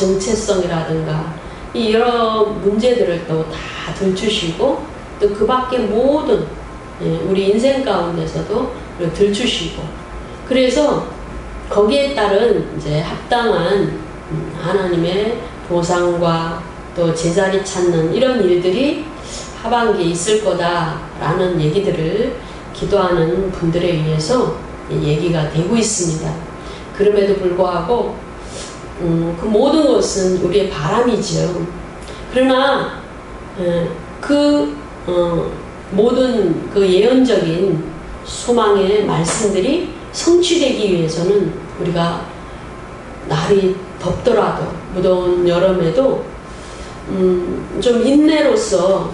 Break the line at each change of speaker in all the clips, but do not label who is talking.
정체성이라든가 이 여러 문제들을 또 다 들추시고 또 그 밖에 모든 우리 인생 가운데서도 들추시고 그래서 거기에 따른 이제 합당한 하나님의 보상과 또 제자리 찾는 이런 일들이 하반기에 있을 거다라는 얘기들을 기도하는 분들에 의해서 얘기가 되고 있습니다. 그럼에도 불구하고 그 모든 것은 우리의 바람이지요. 그러나 모든 그 예언적인 소망의 말씀들이 성취되기 위해서는 우리가 날이 덥더라도 무더운 여름에도 좀 인내로서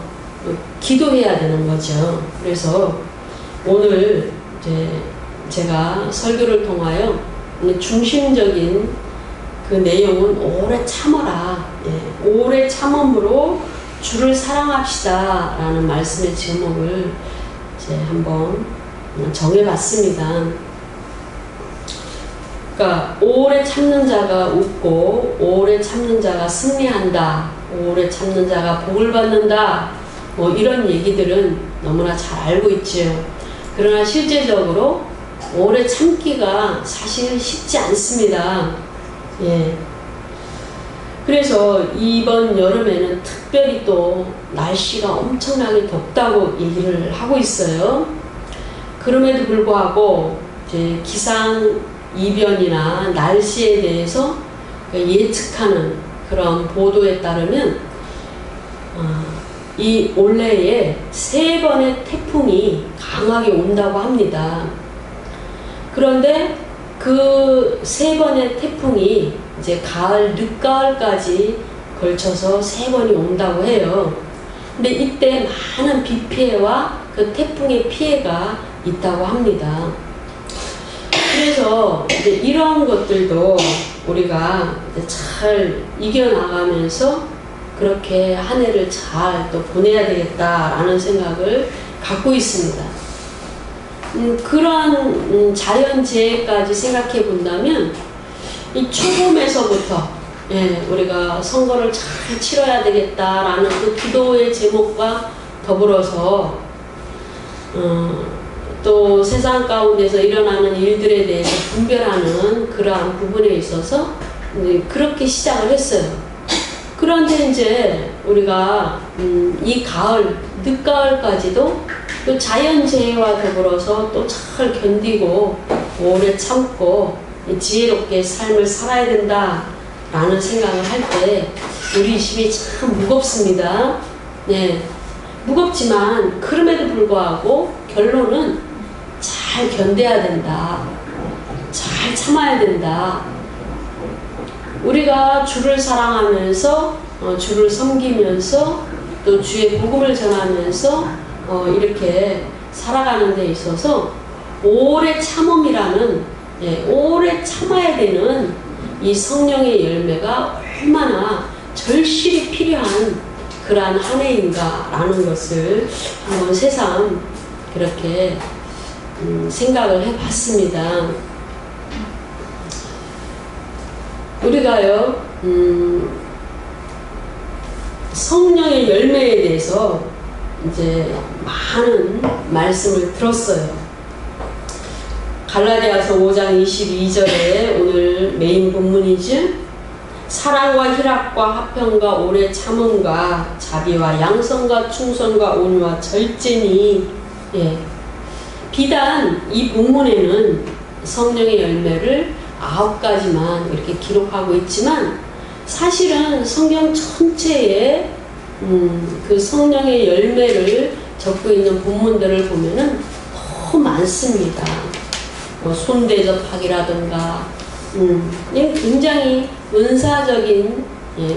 기도해야 되는 거죠. 그래서 오늘 이제 제가 설교를 통하여 중심적인 그 내용은 오래 참아라. 오래 참음으로 주를 사랑합시다 라는 말씀의 제목을 이제 한번 정해봤습니다. 그러니까 오래 참는 자가 웃고 오래 참는 자가 승리한다. 오래 참는 자가 복을 받는다. 뭐 이런 얘기들은 너무나 잘 알고 있지요. 그러나 실제적으로 오래 참기가 사실 쉽지 않습니다. 그래서 이번 여름에는 특별히 또 날씨가 엄청나게 덥다고 얘기를 하고 있어요. 그럼에도 불구하고 이제 기상 이변이나 날씨에 대해서 예측하는 그런 보도에 따르면 이 올해에 3번의 태풍이 강하게 온다고 합니다. 그런데 그 3번의 태풍이 이제 가을, 늦가을까지 걸쳐서 3번이 온다고 해요. 근데 이때 많은 비 피해와 그 태풍의 피해가 있다고 합니다. 그래서 이제 이런 것들도 우리가 잘 이겨나가면서 그렇게 한 해를 잘 또 보내야 되겠다라는 생각을 갖고 있습니다. 그런 자연재해까지 생각해 본다면 이 초봄에서부터 우리가 선거를 잘 치러야 되겠다라는 그 기도의 제목과 더불어서 또 세상 가운데서 일어나는 일들에 대해서 분별하는 그러한 부분에 있어서 그렇게 시작을 했어요. 그런데 이제 우리가 이 가을, 늦가을까지도 또 자연재해와 더불어서 또 잘 견디고 오래 참고 지혜롭게 삶을 살아야 된다라는 생각을 할 때 우리 심이 참 무겁습니다. 무겁지만 그럼에도 불구하고 결론은 잘 견뎌야 된다. 잘 참아야 된다. 우리가 주를 사랑하면서 주를 섬기면서 또 주의 복음을 전하면서 이렇게 살아가는 데 있어서 오래 참음이라는 오래 참아야 되는 이 성령의 열매가 얼마나 절실히 필요한 그러한 한 해인가라는 것을 한번 새삼 그렇게 생각을 해봤습니다. 우리가요 성령의 열매에 대해서 이제 많은 말씀을 들었어요. 갈라디아서 5장 22절에 오늘 메인 본문이죠. 사랑과 희락과 화평과 오래 참음과 자비와 양성과 충성과 온유와 절제니 비단 이 본문에는 성령의 열매를 9가지만 이렇게 기록하고 있지만 사실은 성경 전체에 그 성령의 열매를 적고 있는 본문들을 보면은 너무 많습니다. 뭐 손대접하기라든가 굉장히 은사적인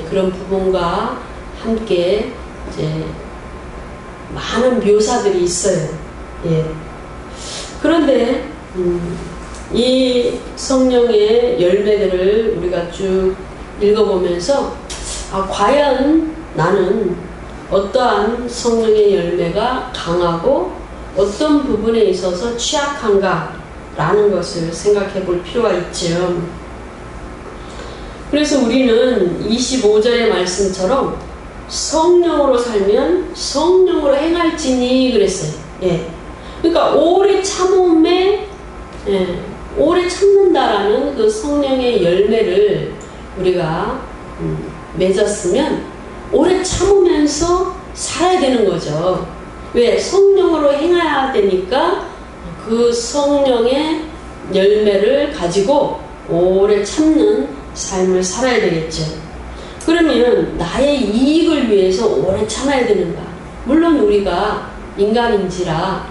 그런 부분과 함께 이제 많은 묘사들이 있어요. 그런데 이 성령의 열매들을 우리가 쭉 읽어보면서 과연 나는 어떠한 성령의 열매가 강하고 어떤 부분에 있어서 취약한가 라는 것을 생각해 볼 필요가 있죠. 그래서 우리는 25절의 말씀처럼 성령으로 살면 성령으로 행할지니 그랬어요. 예. 그러니까 오래 참음에 오래 참는다라는 그 성령의 열매를 우리가 맺었으면 오래 참으면서 살아야 되는 거죠. 왜? 성령으로 행해야 되니까 그 성령의 열매를 가지고 오래 참는 삶을 살아야 되겠죠. 그러면 나의 이익을 위해서 오래 참아야 되는가? 물론 우리가 인간인지라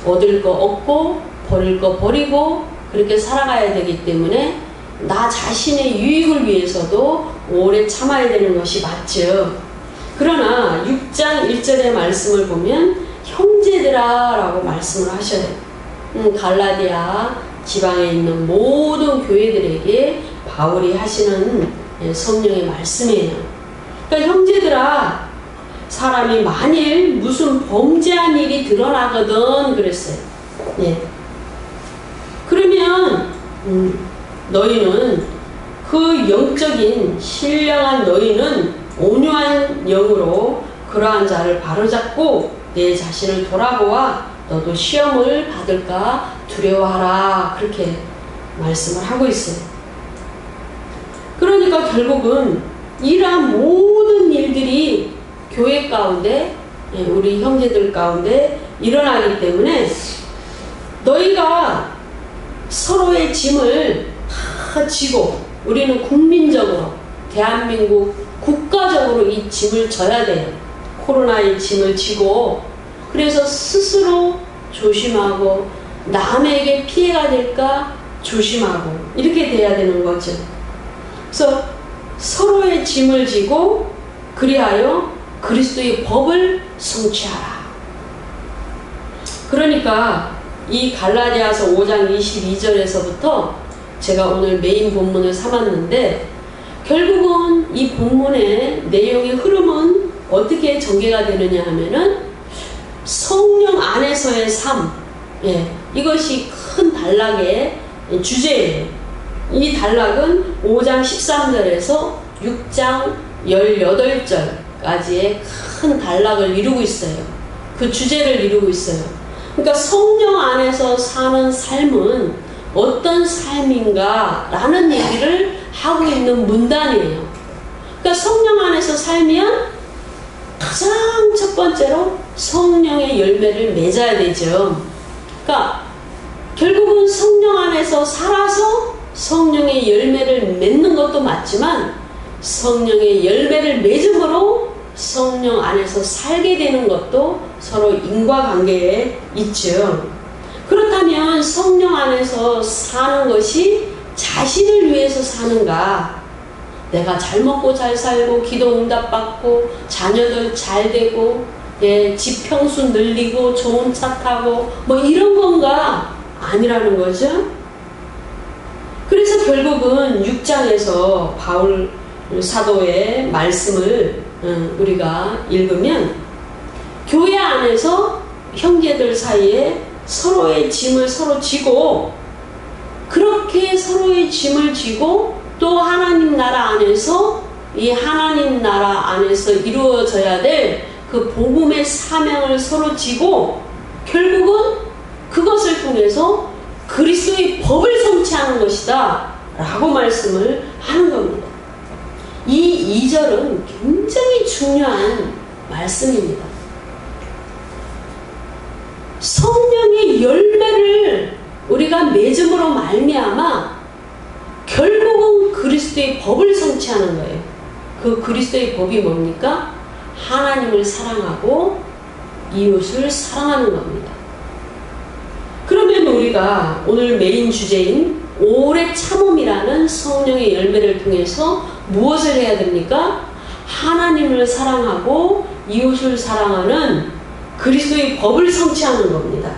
얻을 거 얻고 버릴 거 버리고 그렇게 살아가야 되기 때문에 나 자신의 유익을 위해서도 오래 참아야 되는 것이 맞죠. 그러나 6장 1절의 말씀을 보면 형제들아 라고 말씀을 하셔요. 갈라디아 지방에 있는 모든 교회들에게 바울이 하시는 성령의 말씀이에요. 그러니까 형제들아, 사람이 만일 무슨 범죄한 일이 드러나거든 그랬어요. 예. 그러면 너희는 그 영적인 신령한 너희는 온유한 영으로 그러한 자를 바로잡고 내 자신을 돌아보아 너도 시험을 받을까 두려워하라 그렇게 말씀을 하고 있어요. 그러니까 결국은 이러한 모든 일들이 교회 가운데 우리 형제들 가운데 일어나기 때문에 너희가 서로의 짐을 다 지고 우리는 국민적으로 대한민국 국가적으로 이 짐을 져야 돼요. 코로나의 짐을 지고 그래서 스스로 조심하고 남에게 피해가 될까 조심하고 이렇게 돼야 되는 거죠. 그래서 서로의 짐을 지고 그리하여 그리스도의 법을 성취하라. 그러니까 이 갈라디아서 5장 22절에서부터 제가 오늘 메인 본문을 삼았는데 결국은 이 본문의 내용의 흐름은 어떻게 전개가 되느냐 하면은 성령 안에서의 삶, 이것이 큰 단락의 주제예요. 이 단락은 5장 13절에서 6장 18절까지의 큰 단락을 이루고 있어요. 그 주제를 이루고 있어요. 그러니까 성령 안에서 사는 삶은 어떤 삶인가 라는 얘기를 하고 있는 문단이에요. 그러니까 성령 안에서 살면 가장 첫 번째로 성령의 열매를 맺어야 되죠. 그러니까 결국은 성령 안에서 살아서 성령의 열매를 맺는 것도 맞지만 성령의 열매를 맺음으로 성령 안에서 살게 되는 것도 서로 인과관계에 있죠. 그렇다면 성령 안에서 사는 것이 자신을 위해서 사는가? 내가 잘 먹고 잘 살고 기도 응답받고 자녀들 잘 되고 집 평수 늘리고 좋은 차 타고 뭐 이런 건가? 아니라는 거죠. 그래서 결국은 6장에서 바울 사도의 말씀을 우리가 읽으면 교회 안에서 형제들 사이에 서로의 짐을 서로 지고 그렇게 서로의 짐을 지고 또 하나님 나라 안에서 이 하나님 나라 안에서 이루어져야 될 그 복음의 사명을 서로 지고 결국은 그것을 통해서 그리스도의 법을 성취하는 것이다 라고 말씀을 하는 겁니다. 이 2절은 굉장히 중요한 말씀입니다. 성령의 열매를 우리가 맺음으로 말미암아 결국은 그리스도의 법을 성취하는 거예요. 그 그리스도의 법이 뭡니까? 하나님을 사랑하고 이웃을 사랑하는 겁니다. 그러면 우리가 오늘 메인 주제인 오래 참음이라는 성령의 열매를 통해서 무엇을 해야 됩니까? 하나님을 사랑하고 이웃을 사랑하는 그리스도의 법을 성취하는 겁니다.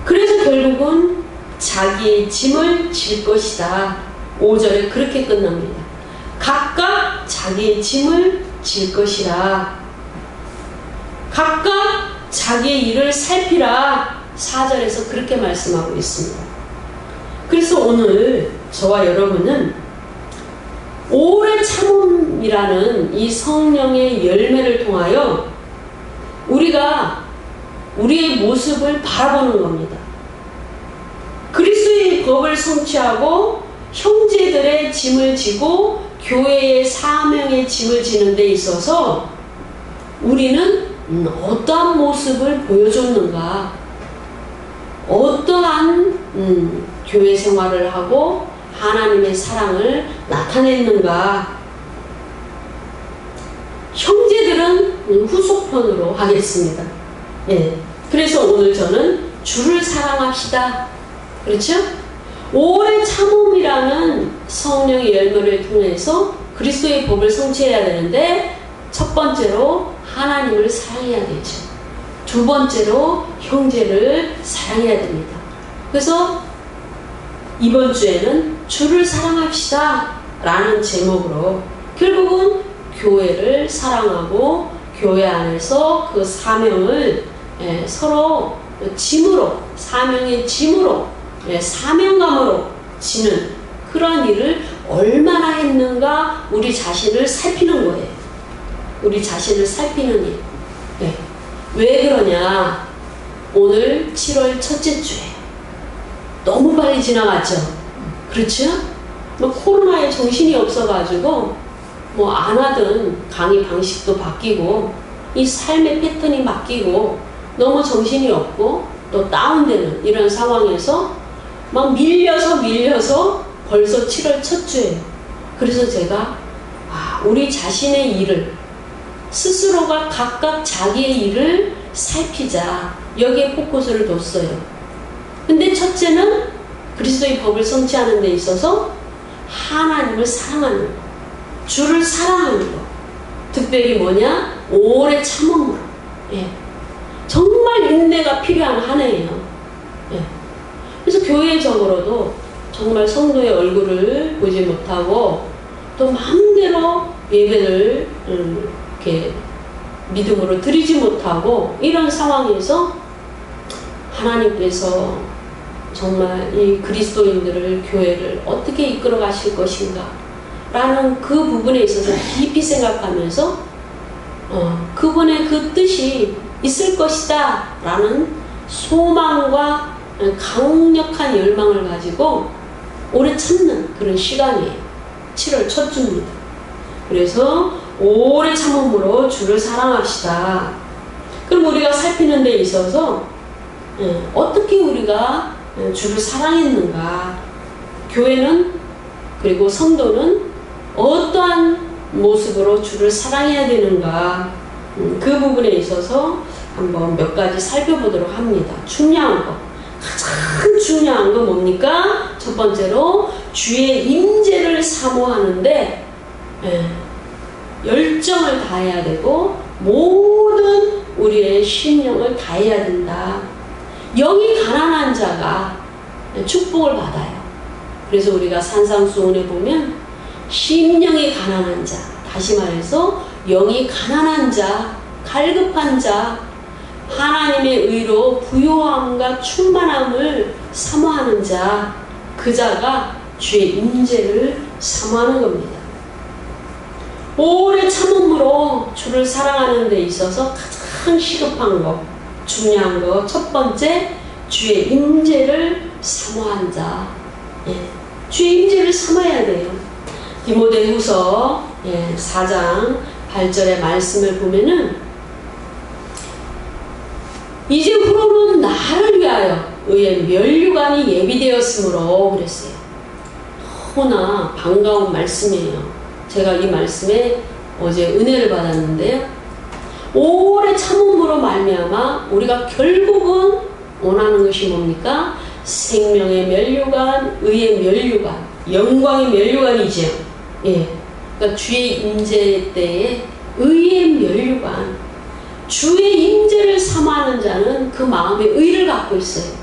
그래서 결국은 자기의 짐을 질 것이다. 5절에 그렇게 끝납니다. 각각 자기의 짐을 질 것이라. 각각 자기의 일을 살피라. 4절에서 그렇게 말씀하고 있습니다. 그래서 오늘 저와 여러분은 오래 참음이라는 이 성령의 열매를 통하여 우리가 우리의 모습을 바라보는 겁니다. 그리스도의 법을 성취하고 형제들의 짐을 지고 교회의 사명의 짐을 지는 데 있어서 우리는 어떠한 모습을 보여줬는가, 어떠한 교회 생활을 하고 하나님의 사랑을 나타냈는가. 형제들은 후속편으로 하겠습니다. 예. 그래서 오늘 저는 주를 사랑합시다. 그렇죠? 오래 참음이라는 성령의 열매를 통해서 그리스도의 법을 성취해야 되는데, 첫 번째로 하나님을 사랑해야 되죠. 두 번째로 형제를 사랑해야 됩니다. 그래서 이번 주에는 주를 사랑합시다 라는 제목으로 결국은 교회를 사랑하고 교회 안에서 그 사명을 서로 짐으로, 사명의 짐으로, 사명감으로 지는 그런 일을 얼마나 했는가 우리 자신을 살피는 거예요. 우리 자신을 살피는 일. 네. 왜 그러냐? 오늘 7월 첫째 주예요. 너무 빨리 지나갔죠? 그렇죠? 뭐 코로나에 정신이 없어가지고 뭐 안 하던 강의 방식도 바뀌고 이 삶의 패턴이 바뀌고 너무 정신이 없고 또 다운되는 이런 상황에서 막 밀려서 벌써 7월 첫 주예요. 그래서 제가 우리 자신의 일을 스스로가 각각 자기의 일을 살피자, 여기에 포커스를 뒀어요. 근데 첫째는 그리스도의 법을 성취하는 데 있어서 하나님을 사랑하는 거, 주를 사랑하는 거. 특별히 뭐냐? 오래 참음으로. 예. 정말 인내가 필요한 한 해예요. 예. 그래서 교회적으로도 정말 성도의 얼굴을 보지 못하고 또 마음대로 예배를 이렇게 믿음으로 드리지 못하고 이런 상황에서 하나님께서 정말 이 그리스도인들을, 교회를 어떻게 이끌어 가실 것인가 라는 그 부분에 있어서 깊이 생각하면서 그분의 그 뜻이 있을 것이다 라는 소망과 강력한 열망을 가지고 오래 참는 그런 시간이에요. 7월 첫 주입니다. 그래서 오래 참음으로 주를 사랑합시다. 그럼 우리가 살피는 데 있어서 어떻게 우리가 주를 사랑했는가, 교회는 그리고 성도는 어떠한 모습으로 주를 사랑해야 되는가, 그 부분에 있어서 한번 몇 가지 살펴보도록 합니다. 중요한 거, 가장 중요한 건 뭡니까? 첫 번째로 주의 임재를 사모하는데 열정을 다해야 되고 모든 우리의 심령을 다해야 된다. 영이 가난한 자가 축복을 받아요. 그래서 우리가 산상수훈에 보면 심령이 가난한 자, 다시 말해서 영이 가난한 자, 갈급한 자, 하나님의 의로 부요함과 충만함을 사모하는 자, 그 자가 주의 임재를 사모하는 겁니다. 오래 참음으로 주를 사랑하는 데 있어서 가장 시급한 것, 중요한 것, 첫 번째, 주의 임재를 사모한 자. 주의 임재를 사모해야 돼요. 디모데후서 4장 8절의 말씀을 보면은 이제 후로는 나를 위하여 의의 면류관이 예비되었으므로 그랬어요. 너무나 반가운 말씀이에요. 제가 이 말씀에 어제 은혜를 받았는데요. 오래 참음으로 말미암아 우리가 결국은 원하는 것이 뭡니까? 생명의 면류관, 의의 면류관, 영광의 면류관이죠. 그러니까 주의 임재 때에 의의 면류관, 주의 임재를 사모하는 자는 그 마음에 의를 갖고 있어요.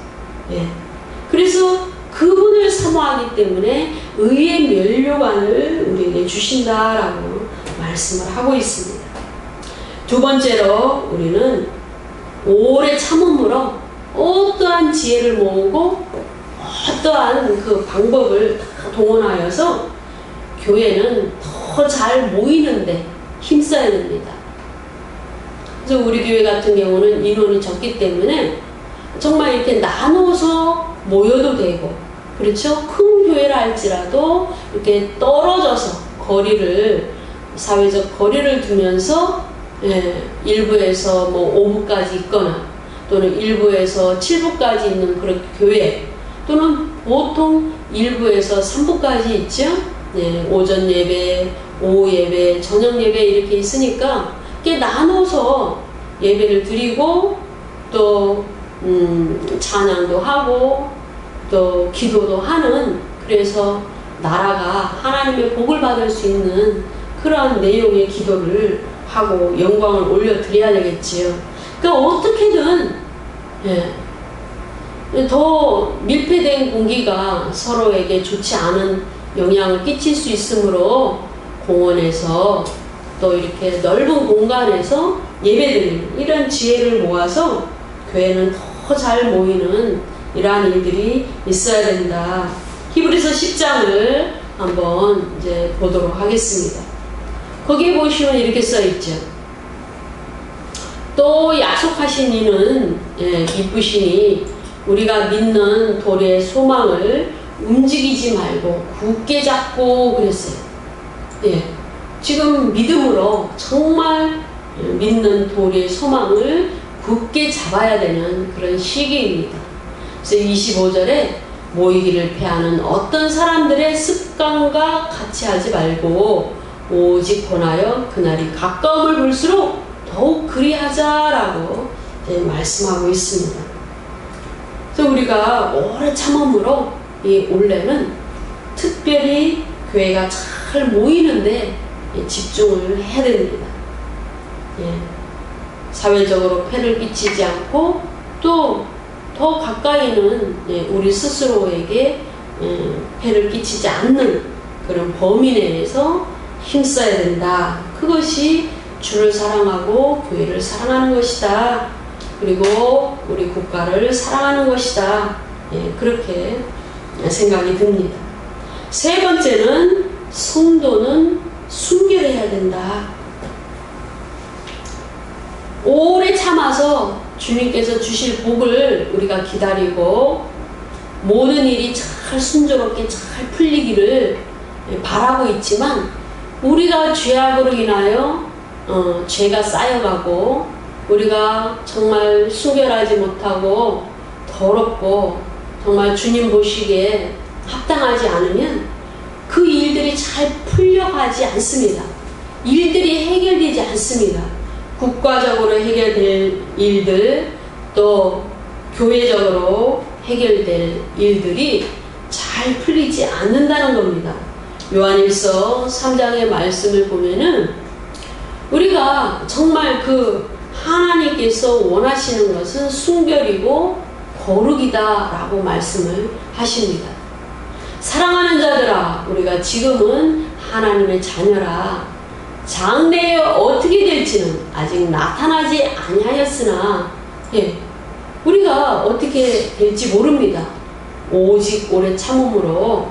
그래서 그분을 사모하기 때문에 의의 면류관을 우리에게 주신다라고 말씀을 하고 있습니다. 두 번째로 우리는 오래 참음으로 어떠한 지혜를 모으고 어떠한 그 방법을 동원하여서 교회는 더 잘 모이는데 힘써야 됩니다. 그래서 우리 교회 같은 경우는 인원이 적기 때문에 정말 이렇게 나눠서 모여도 되고, 그렇죠? 큰 교회라 할지라도 이렇게 떨어져서 사회적 거리를 두면서 일부에서 뭐 5부까지 있거나 또는 일부에서 7부까지 있는 그런 교회, 또는 보통 일부에서 3부까지 있죠. 오전 예배, 오후 예배, 저녁 예배 이렇게 있으니까 이렇게 나눠서 예배를 드리고 또 찬양도 하고 또 기도도 하는, 그래서 나라가 하나님의 복을 받을 수 있는 그러한 내용의 기도를 하고 영광을 올려드려야 되겠지요. 그러니까 어떻게든 더 밀폐된 공기가 서로에게 좋지 않은 영향을 끼칠 수 있으므로 공원에서 또 이렇게 넓은 공간에서 예배드리는 이런 지혜를 모아서 교회는 더 잘 모이는 이러한 일들이 있어야 된다. 히브리서 10장을 한번 이제 보도록 하겠습니다. 거기에 보시면 이렇게 써 있죠. 또 약속하신 이는 이쁘시니 우리가 믿는 도리의 소망을 움직이지 말고 굳게 잡고 그랬어요. 지금 믿음으로 정말 믿는 도리의 소망을 굳게 잡아야 되는 그런 시기입니다. 그래서 25절에 모이기를 패하는 어떤 사람들의 습관과 같이 하지 말고 오직 권하여 그날이 가까움을 볼수록 더욱 그리하자라고 말씀하고 있습니다. 그래서 우리가 오래 참음으로 이 올해는 특별히 교회가 잘 모이는데 집중을 해야 됩니다. 사회적으로 폐를 끼치지 않고 또 더 가까이는 우리 스스로에게 폐를 끼치지 않는 그런 범위 내에서 힘써야 된다. 그것이 주를 사랑하고 교회를 사랑하는 것이다. 그리고 우리 국가를 사랑하는 것이다. 그렇게 생각이 듭니다. 세 번째는 성도는 순결해야 된다. 오래 참아서 주님께서 주실 복을 우리가 기다리고 모든 일이 잘 순조롭게 잘 풀리기를 바라고 있지만 우리가 죄악으로 인하여 죄가 쌓여가고 우리가 정말 순결하지 못하고 더럽고 정말 주님 보시기에 합당하지 않으면 그 일들이 잘 풀려가지 않습니다. 일들이 해결되지 않습니다. 국가적으로 해결될 일들 또 교회적으로 해결될 일들이 잘 풀리지 않는다는 겁니다. 요한일서 3장의 말씀을 보면은 우리가 정말 그 하나님께서 원하시는 것은 순결이고 거룩이다 라고 말씀을 하십니다. 사랑하는 자들아, 우리가 지금은 하나님의 자녀라. 장래에 어떻게 될지는 아직 나타나지 아니하였으나 우리가 어떻게 될지 모릅니다. 오직 오래 참음으로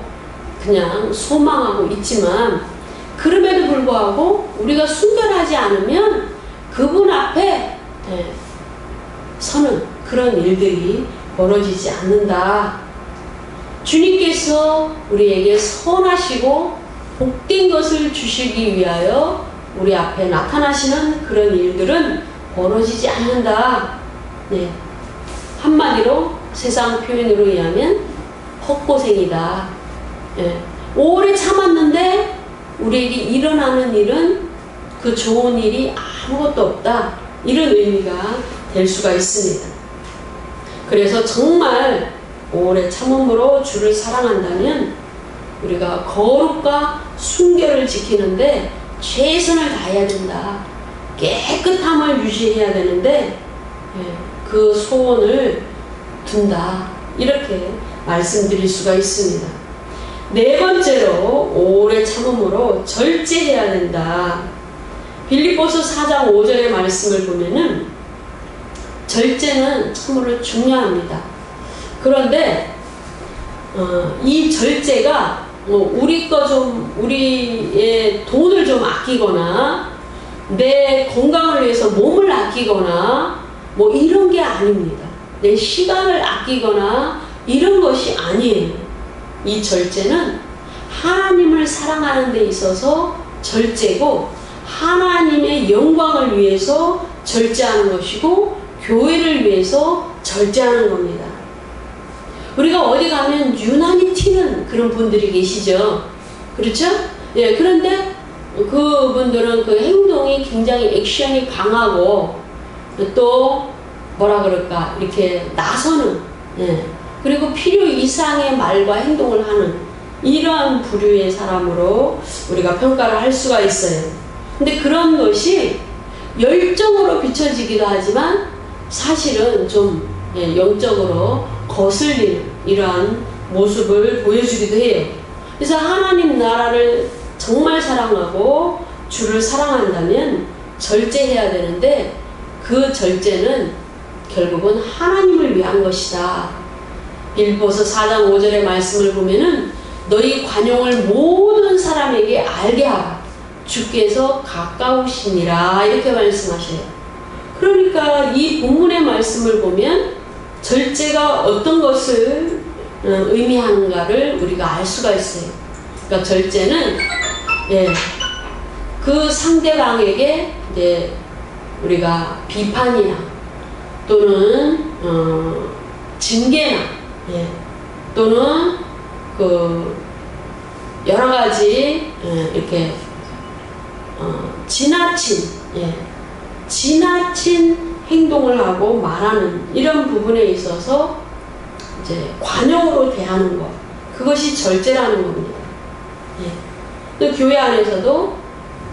그냥 소망하고 있지만 그럼에도 불구하고 우리가 순결하지 않으면 그분 앞에 서는 그런 일들이 벌어지지 않는다. 주님께서 우리에게 선하시고 복된 것을 주시기 위하여 우리 앞에 나타나시는 그런 일들은 벌어지지 않는다. 한마디로 세상 표현으로 의하면 헛고생이다. 오래 참았는데 우리에게 일어나는 일은 그 좋은 일이 아무것도 없다. 이런 의미가 될 수가 있습니다. 그래서 정말 오래 참음으로 주를 사랑한다면 우리가 거룩과 순결을 지키는데 최선을 다해야 된다. 깨끗함을 유지해야 되는데 그 소원을 둔다. 이렇게 말씀드릴 수가 있습니다. 네 번째로 오래 참음으로 절제해야 된다. 빌립보서 4장 5절의 말씀을 보면은 절제는 참으로 중요합니다. 그런데 이 절제가 우리 거 좀, 우리의 돈을 좀 아끼거나, 내 건강을 위해서 몸을 아끼거나, 뭐 이런 게 아닙니다. 내 시간을 아끼거나, 이런 것이 아니에요. 이 절제는 하나님을 사랑하는 데 있어서 절제고, 하나님의 영광을 위해서 절제하는 것이고, 교회를 위해서 절제하는 겁니다. 우리가 어디 가면 유난히 튀는 그런 분들이 계시죠. 그렇죠? 예, 그런데 그분들은 그 행동이 굉장히 액션이 강하고 또 뭐라 그럴까 이렇게 나서는, 예, 그리고 필요 이상의 말과 행동을 하는 이러한 부류의 사람으로 우리가 평가를 할 수가 있어요. 근데 그런 것이 열정으로 비춰지기도 하지만 사실은 좀, 예, 영적으로 거슬리는 이러한 모습을 보여주기도 해요. 그래서 하나님 나라를 정말 사랑하고 주를 사랑한다면 절제해야 되는데, 그 절제는 결국은 하나님을 위한 것이다. 빌립보서 4장 5절의 말씀을 보면은 너희 관용을 모든 사람에게 알게 하라. 주께서 가까우시니라. 이렇게 말씀하셔요. 그러니까 이 본문의 말씀을 보면 절제가 어떤 것을 의미하는가를 우리가 알 수가 있어요. 그러니까 절제는, 예, 그 상대방에게 이제 우리가 비판이나 또는 징계나, 예, 또는 그 여러 가지, 예, 이렇게 지나친 행동을 하고 말하는 이런 부분에 있어서 이제 관용으로 대하는 것, 그것이 절제라는 겁니다. 예. 또 교회 안에서도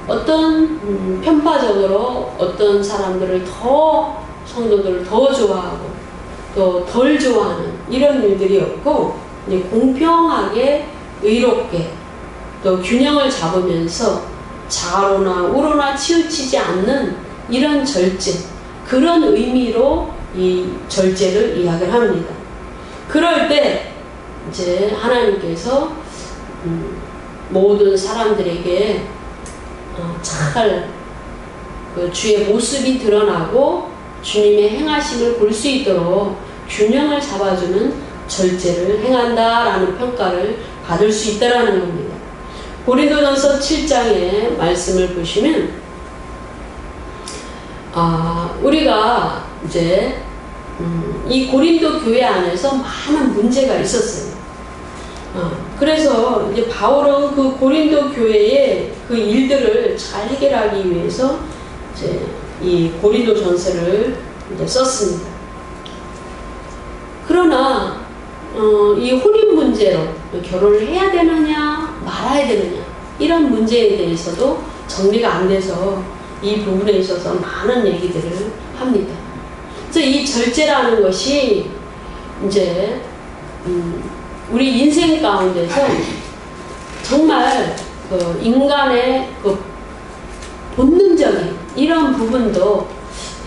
어떤 편파적으로 어떤 사람들을 성도들을 더 좋아하고 또 덜 좋아하는 이런 일들이 없고, 이제 공평하게 의롭게 또 균형을 잡으면서 좌로나 우로나 치우치지 않는 이런 절제, 그런 의미로 이 절제를 이야기를 합니다. 그럴 때 이제 하나님께서 모든 사람들에게 잘 그 주의 모습이 드러나고 주님의 행하심을 볼 수 있도록 균형을 잡아주는 절제를 행한다라는 평가를 받을 수 있다라는 겁니다. 고린도전서 7장의 말씀을 보시면, 우리가 이제 이 고린도 교회 안에서 많은 문제가 있었어요. 그래서 이제 바울은 그 고린도 교회의 그 일들을 잘 해결하기 위해서 이제 이 고린도 전서를 이제 썼습니다. 그러나 이 혼인 문제로 결혼을 해야 되느냐 말아야 되느냐 이런 문제에 대해서도 정리가 안 돼서 이 부분에 있어서 많은 얘기들을 합니다. 그래서 이 절제라는 것이 이제 우리 인생 가운데서 정말 그 인간의 그 본능적인 이런 부분도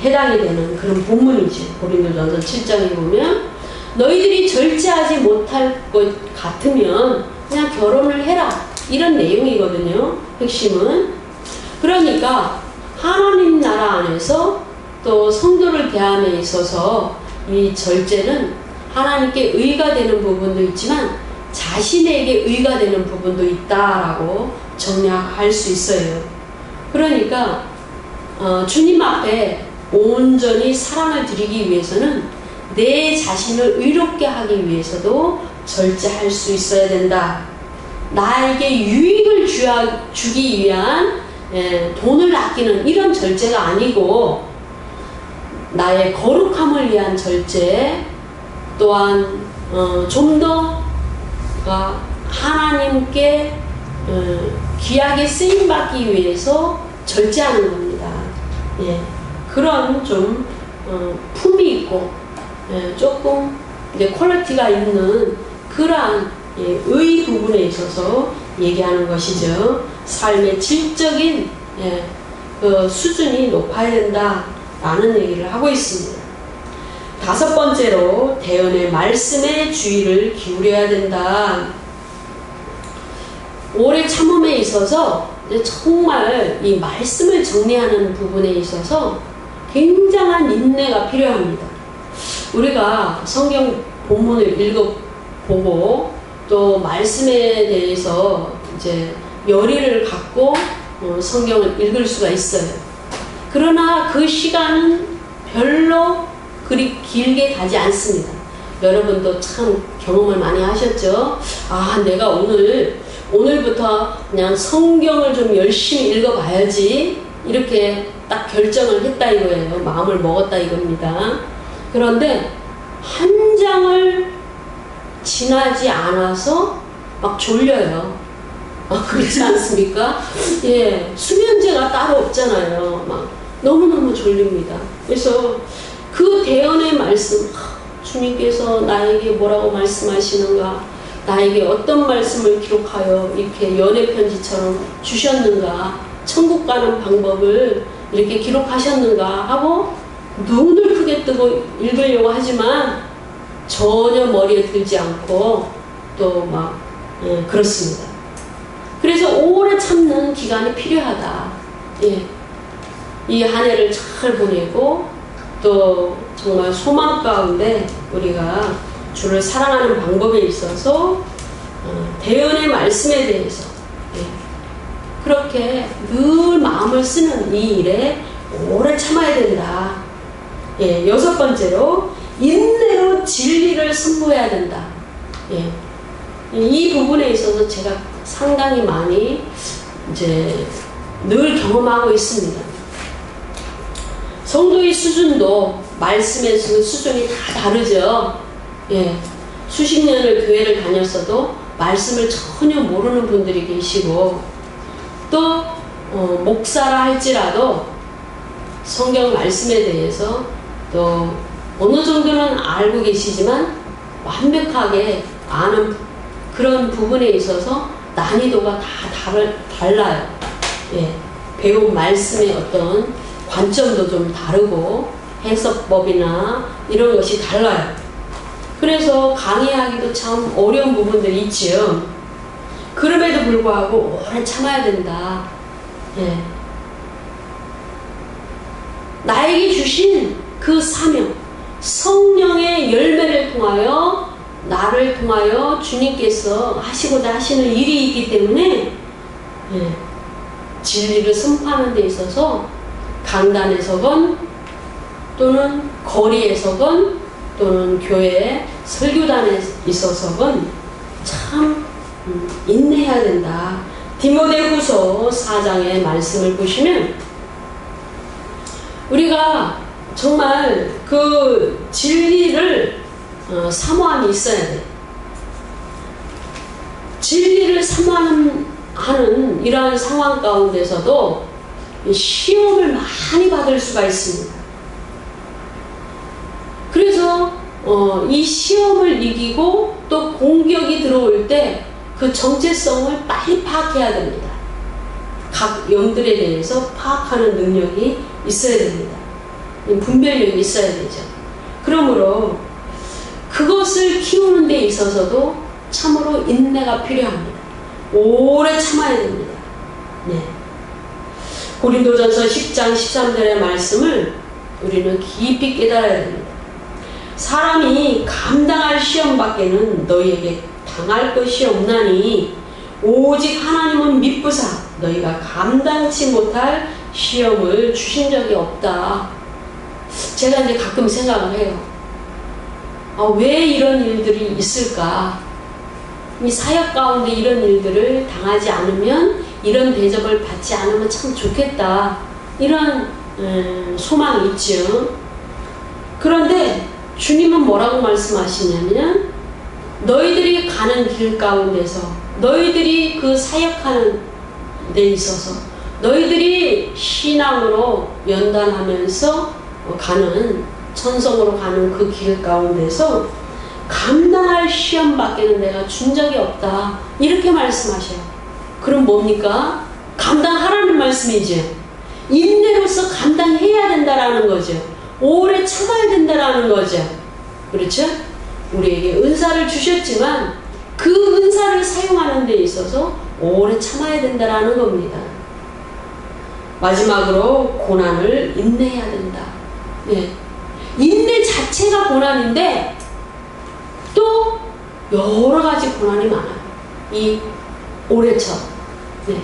해당이 되는 그런 본문이죠. 고린도전서 7장에 보면 너희들이 절제하지 못할 것 같으면 그냥 결혼을 해라, 이런 내용이거든요. 핵심은. 그러니까 하나님 나라 안에서 또 성도를 대함에 있어서 이 절제는 하나님께 의가 되는 부분도 있지만 자신에게 의가 되는 부분도 있다라고 정리할 수 있어요. 그러니까 주님 앞에 온전히 사랑을 드리기 위해서는 내 자신을 의롭게 하기 위해서도 절제할 수 있어야 된다. 나에게 유익을 주기 위한 돈을 아끼는 이런 절제가 아니고 나의 거룩함을 위한 절제, 또한 좀 더 하나님께 귀하게 쓰임받기 위해서 절제하는 겁니다. 예, 그런 좀 품이 있고 조금 이제 퀄리티가 있는 그러한 의 부분에 있어서 얘기하는 것이죠. 삶의 질적인 그 수준이 높아야 된다라는 얘기를 하고 있습니다. 다섯 번째로 대언의 말씀에 주의를 기울여야 된다. 오래 참음에 있어서 정말 이 말씀을 정리하는 부분에 있어서 굉장한 인내가 필요합니다. 우리가 성경 본문을 읽어보고 또 말씀에 대해서 이제 열의를 갖고 성경을 읽을 수가 있어요. 그러나 그 시간은 별로 그리 길게 가지 않습니다. 여러분도 참 경험을 많이 하셨죠? 아, 내가 오늘부터 그냥 성경을 좀 열심히 읽어봐야지. 이렇게 딱 결정을 했다 이거예요. 마음을 먹었다 이겁니다. 그런데 한 장을 지나지 않아서 막 졸려요. 그렇지 않습니까? 예, 수면제가 따로 없잖아요. 막 너무너무 졸립니다. 그래서 그 대언의 말씀, 주님께서 나에게 뭐라고 말씀하시는가, 나에게 어떤 말씀을 기록하여 이렇게 연애편지처럼 주셨는가, 천국 가는 방법을 이렇게 기록하셨는가 하고 눈을 크게 뜨고 읽으려고 하지만 전혀 머리에 들지 않고 또 막 그렇습니다. 그래서 오래 참는 기간이 필요하다. 예. 이 한 해를 잘 보내고 또 정말 소망 가운데 우리가 주를 사랑하는 방법에 있어서 대언의 말씀에 대해서 그렇게 늘 마음을 쓰는 이 일에 오래 참아야 된다. 예, 여섯 번째로 인내로 진리를 선포해야 된다. 예, 이 부분에 있어서 제가 상당히 많이 이제 늘 경험하고 있습니다. 성도의 수준도 말씀의 수준이 다 다르죠. 예, 수십 년을 교회를 다녔어도 말씀을 전혀 모르는 분들이 계시고 또 목사라 할지라도 성경 말씀에 대해서 또 어느 정도는 알고 계시지만 완벽하게 아는 그런 부분에 있어서 난이도가 다 달라요. 예, 배운 말씀의 어떤 관점도 좀 다르고 해석법이나 이런 것이 달라요. 그래서 강의하기도 참 어려운 부분들이 있지요. 그럼에도 불구하고 오래 참아야 된다. 예. 나에게 주신 그 사명, 성령의 열매를 통하여 나를 통하여 주님께서 하시고자 하시는 일이 있기 때문에 예. 진리를 선포하는 데 있어서 강단에서건 또는 거리에서건 또는 교회 설교단에 있어서건 참 인내해야 된다. 디모데후서 4장의 말씀을 보시면 우리가 정말 그 진리를 사모함이 있어야 돼. 진리를 사모하는 이러한 상황 가운데서도 시험을 많이 받을 수가 있습니다. 그래서 이 시험을 이기고 또 공격이 들어올 때 그 정체성을 빨리 파악해야 됩니다. 각 영들에 대해서 파악하는 능력이 있어야 됩니다. 분별력이 있어야 되죠. 그러므로 그것을 키우는 데 있어서도 참으로 인내가 필요합니다. 오래 참아야 됩니다. 네. 고린도전서 10장 13절의 말씀을 우리는 깊이 깨달아야 됩니다. 사람이 감당할 시험 밖에는 너희에게 당할 것이 없나니 오직 하나님은 미쁘사 너희가 감당치 못할 시험을 주신 적이 없다. 제가 이제 가끔 생각을 해요. 왜 이런 일들이 있을까? 이 사역 가운데 이런 일들을 당하지 않으면, 이런 대접을 받지 않으면 참 좋겠다. 이런 소망이 있죠. 그런데 주님은 뭐라고 말씀하시냐면 너희들이 가는 길 가운데서, 너희들이 그 사역하는 데 있어서, 너희들이 신앙으로 연단하면서 가는, 천성으로 가는 그 길 가운데서 감당할 시험 밖에는 내가 준 적이 없다. 이렇게 말씀하셔요. 그럼 뭡니까? 감당하라는 말씀이죠. 인내로서 감당해야 된다라는 거죠. 오래 참아야 된다라는 거죠. 그렇죠? 우리에게 은사를 주셨지만 그 은사를 사용하는 데 있어서 오래 참아야 된다라는 겁니다. 마지막으로 고난을 인내해야 된다. 네. 인내 자체가 고난인데 또 여러 가지 고난이 많아요. 이 오래 참. 네.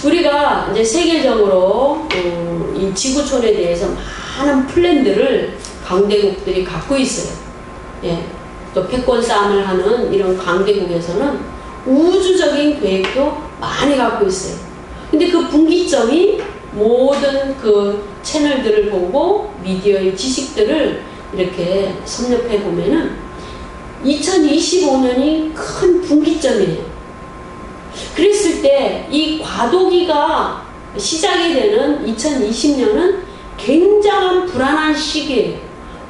우리가 이제 세계적으로 이 지구촌에 대해서 많은 플랜들을 강대국들이 갖고 있어요. 예. 또 패권 싸움을 하는 이런 강대국에서는 우주적인 계획도 많이 갖고 있어요. 근데 그 분기점이 모든 그 채널들을 보고 미디어의 지식들을 이렇게 섭렵해 보면은 2025년이 큰 분기점이에요. 그랬을 때 이 과도기가 시작이 되는 2020년은 굉장한 불안한 시기예요.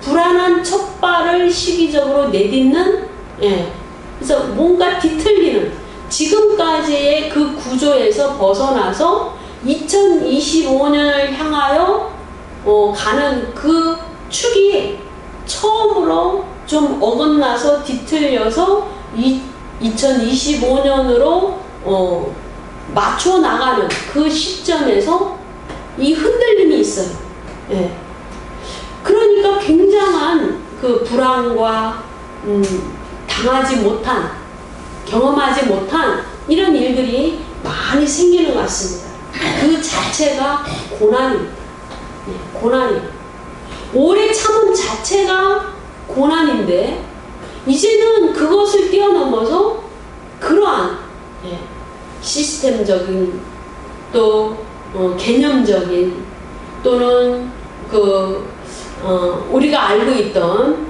불안한 첫 발을 시기적으로 내딛는, 예. 그래서 뭔가 뒤틀리는 지금까지의 그 구조에서 벗어나서 2025년을 향하여 가는 그 축이 처음으로 좀 어긋나서 뒤틀려서 2025년으로 맞춰 나가는 그 시점에서 이 흔들림이 있어요. 예. 그러니까 굉장한 그 불안과 당하지 못한, 경험하지 못한 이런 일들이 많이 생기는 것 같습니다. 그 자체가 고난입니다. 예, 고난이에요. 오래 참은 자체가 고난인데 이제는 그것을 뛰어넘어서 그러한 시스템적인 또 개념적인 또는 우리가 알고 있던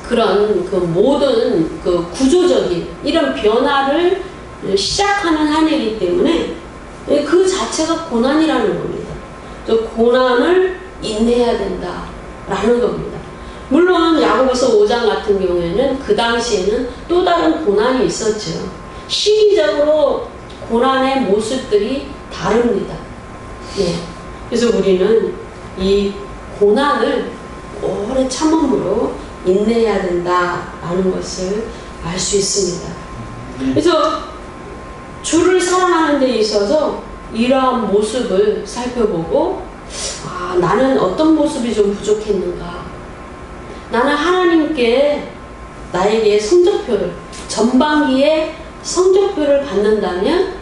그런 그 모든 그 구조적인 이런 변화를 시작하는 한 해이기 때문에 그 자체가 고난이라는 겁니다. 또 고난을 인내해야 된다라는 겁니다. 물론 야고보서 5장 같은 경우에는 그 당시에는 또 다른 고난이 있었죠. 시기적으로 고난의 모습들이 다릅니다. 예. 그래서 우리는 이 고난을 오래 참음으로 인내해야 된다라는 것을 알 수 있습니다. 그래서 주를 사랑하는 데 있어서 이러한 모습을 살펴보고 나는 어떤 모습이 좀 부족했는가, 나는 하나님께 나에게 성적표를 전반기에 성적표를 받는다면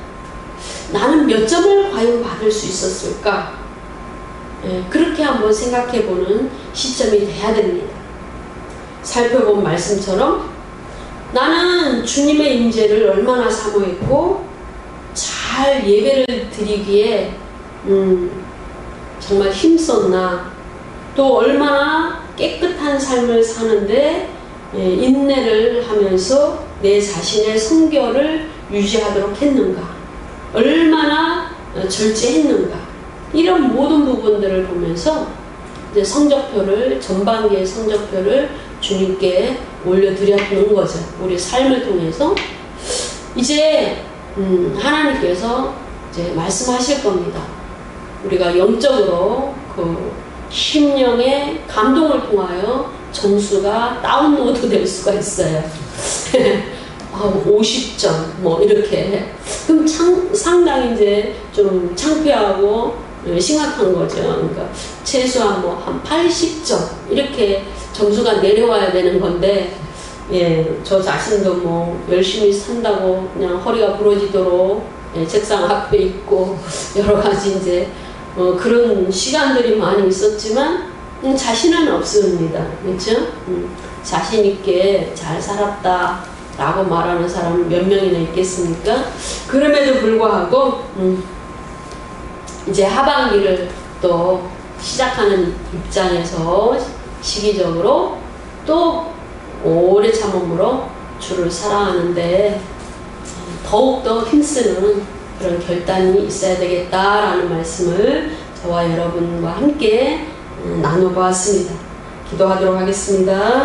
나는 몇 점을 과연 받을 수 있었을까? 그렇게 한번 생각해보는 시점이 돼야 됩니다. 살펴본 말씀처럼 나는 주님의 임재를 얼마나 사모했고 잘 예배를 드리기에 정말 힘썼나, 또 얼마나 깨끗한 삶을 사는데 인내를 하면서 내 자신의 성결을 유지하도록 했는가, 얼마나 절제했는가, 이런 모든 부분들을 보면서 이제 성적표를, 전반기의 성적표를 주님께 올려드렸는 거죠. 우리 삶을 통해서 이제 하나님께서 이제 말씀하실 겁니다. 우리가 영적으로 그 심령의 감동을 통하여 점수가 다운로드 될 수가 있어요. 50점 뭐 이렇게. 그럼 상당히 이제 좀 창피하고 심각한 거죠. 그러니까 최소한 뭐 한 80점 이렇게 점수가 내려와야 되는 건데, 예, 저 자신도 뭐 열심히 산다고 그냥 허리가 부러지도록 책상 앞에 있고 여러 가지 이제 그런 시간들이 많이 있었지만 자신은 없습니다. 그렇죠? 자신 있게 잘 살았다 라고 말하는 사람은 몇 명이나 있겠습니까? 그럼에도 불구하고 이제 하반기를 또 시작하는 입장에서 시기적으로 또 오래 참음으로 주를 사랑하는데 더욱더 힘쓰는 그런 결단이 있어야 되겠다라는 말씀을 저와 여러분과 함께 나눠보았습니다. 기도하도록 하겠습니다.